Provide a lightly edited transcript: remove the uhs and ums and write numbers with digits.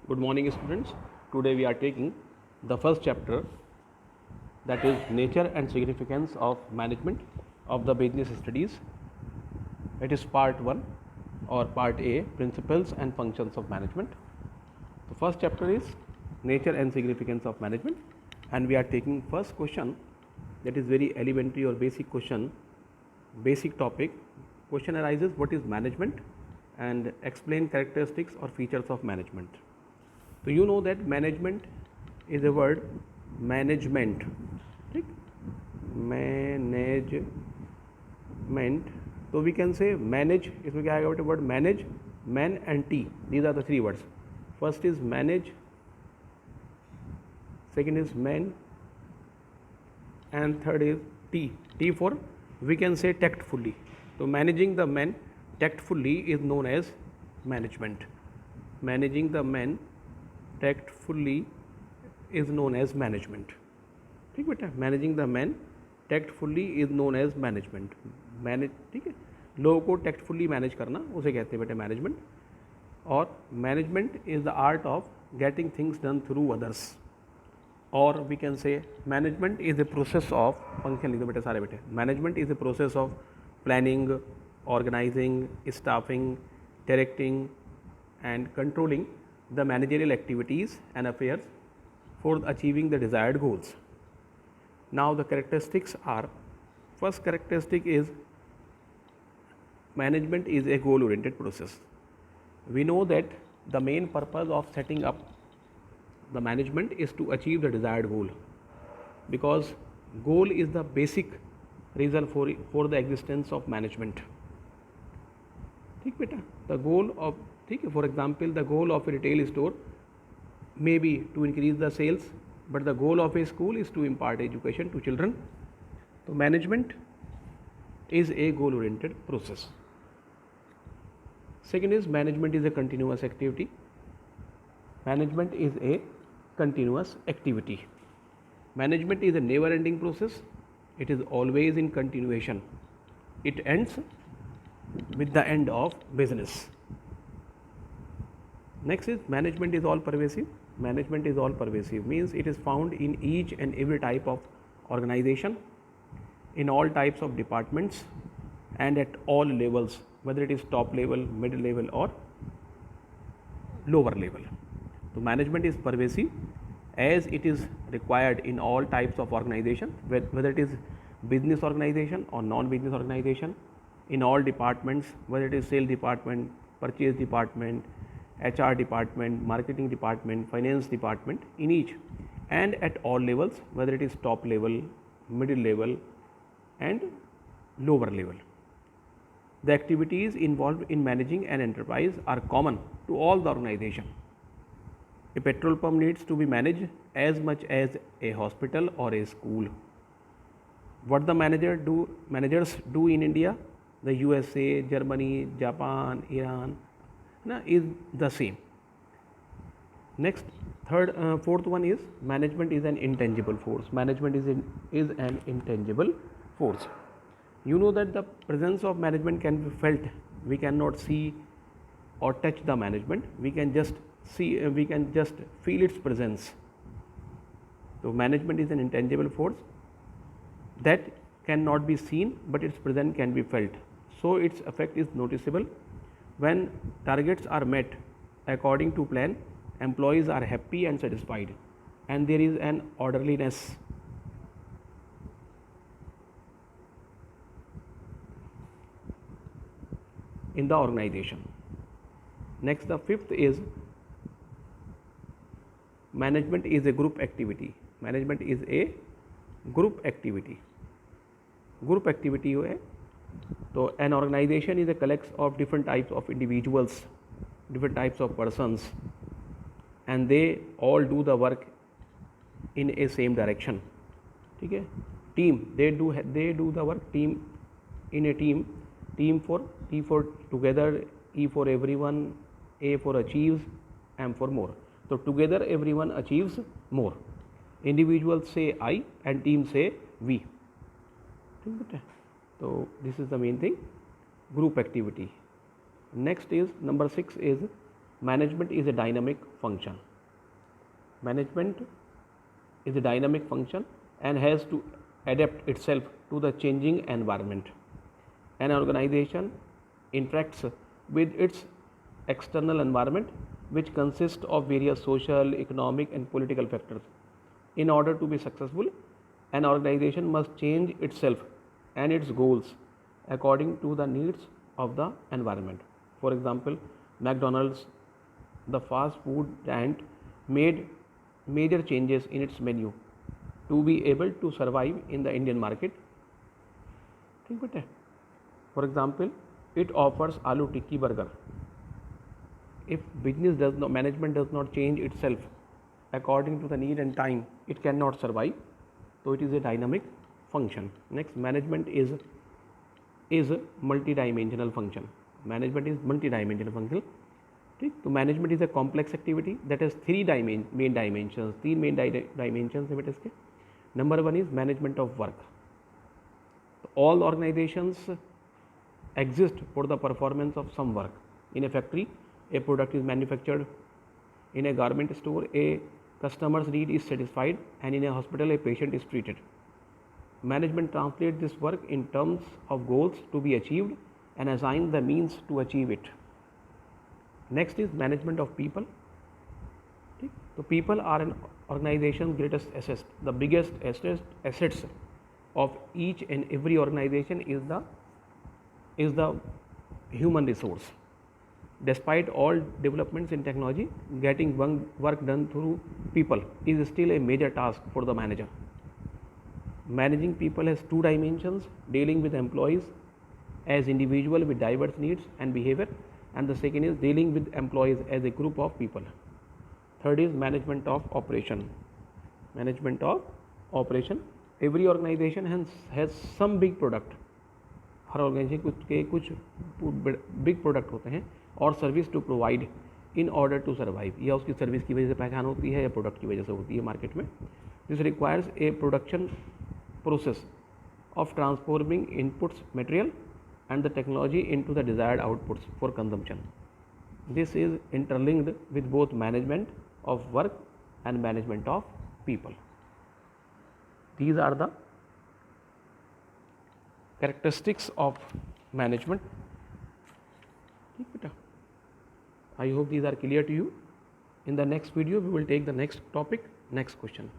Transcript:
Good morning, students. Today we are taking the first chapter, that is nature and significance of management of the business studies. It is part 1 or part A, principles and functions of management. The first chapter is nature and significance of management, and we are taking first question, that is very elementary or basic question, basic topic. Question arises, what is management, and explain characteristics or features of management. So you know that management is a word, management, ठीक, management. So we can say manage, इसमें क्या आएगा बेटे, word manage, man and T, these are the three words. First is manage, second is man, and third is T. T for, we can say, tactfully. So managing the man tactfully is known as management. Managing the man tactfully is known as management. ठीक बेटा, managing the man tactfully is known as management. Manage, ठीक है, लोगों को tactfully manage करना उसे कहते हैं बेटा मैनेजमेंट. और management is the art of getting things done through others, और we can say management is a process of, function लिख दो बेटे सारे बेटे. Management is a process of planning, organising, staffing, directing and controlling the managerial activities and affairs for achieving the desired goals. Now the characteristics are, first characteristic is management is a goal oriented process. We know that the main purpose of setting up the management is to achieve the desired goal, because goal is the basic reason for the existence of management. ठीक बेटा, the goal of, ठीक है, for example the goal of a retail store may be to increase the sales, but the goal of a school is to impart education to children. तो management is a goal oriented process. Second is management is a continuous activity. Management is a continuous activity. Management is a never ending process. It is always in continuation. It ends with the end of business. Next is management is all pervasive. Management is all pervasive means it is found in each and every type of organization, in all types of departments, and at all levels, whether it is top level, middle level, or lower level. So management is pervasive as it is required in all types of organization, whether it is business organization or non-business organization, in all departments, whether it is sales department, purchase department, HR department, marketing department, finance department, in each and at all levels, whether it is top level, middle level, and lower level. The activities involved in managing an enterprise are common to all the organization. A petrol pump needs to be managed as much as a hospital or a school. What the managers do in India, the USA, Germany, Japan, Iran, is the same. Next, fourth one is management is an intangible force. Management is an intangible force. You know that the presence of management can be felt. We cannot see or touch the management. We can just feel its presence. So management is an intangible force that cannot be seen, but its presence can be felt. So its effect is noticeable. When targets are met according to plan, employees are happy and satisfied, and there is an orderliness. In the organization. Next, the fifth is management is a group activity. Management is a group activity. Group activity है. So an organization is a collection of different types of individuals, different types of persons, and they all do the work in a same direction. ठीक है. Team, they do the work team in a team. Team for T for together, E for everyone, A for achieves, M for more. So together everyone achieves more. Individuals say I and team say we. So this is the main thing, group activity. Next is number 6 is management is a dynamic function. Management is a dynamic function and has to adapt itself to the changing environment. An organization interacts with its external environment, which consists of various social, economic, and political factors. In order to be successful, an organization must change itself and its goals according to the needs of the environment. For example, McDonald's, the fast food giant, made major changes in its menu to be able to survive in the Indian market. ठीक बेटे, for example, it offers aloo tikki burger. If management does not change itself according to the need and time, it cannot survive. So it is a dynamic function. Next, management is a multidimensional function. Management is multidimensional function. ठीक, तो management is a complex activity that has three main dimensions. तीन main dimensions है बेटे इसके. Number one is management of work. All organisations exist for the performance of some work. In a factory, a product is manufactured. In a garment store, a customer's need is satisfied, and in a hospital, a patient is treated. Management translates this work in terms of goals to be achieved and assigns the means to achieve it. Next is management of people. So people are an organization's greatest assets. The biggest assets of each and every organization is the human resource. Despite all developments in technology, getting work done through people is still a major task for the manager. Managing people has two dimensions: dealing with employees as individuals with diverse needs and behavior, and the second is dealing with employees as a group of people. Third is management of operation. Management of operation. Every organization has some big product. हर organisation के कुछ big product होते हैं और service to provide in order to survive. या उसकी service की वजह से पहचान होती है या प्रोडक्ट की वजह से होती है मार्केट में. This requires a production process of transforming inputs material and the technology into the desired outputs for consumption. This is interlinked with both management of work and management of people. These are the characteristics of management. I hope these are clear to you. In the next video, we will take the next topic, next question.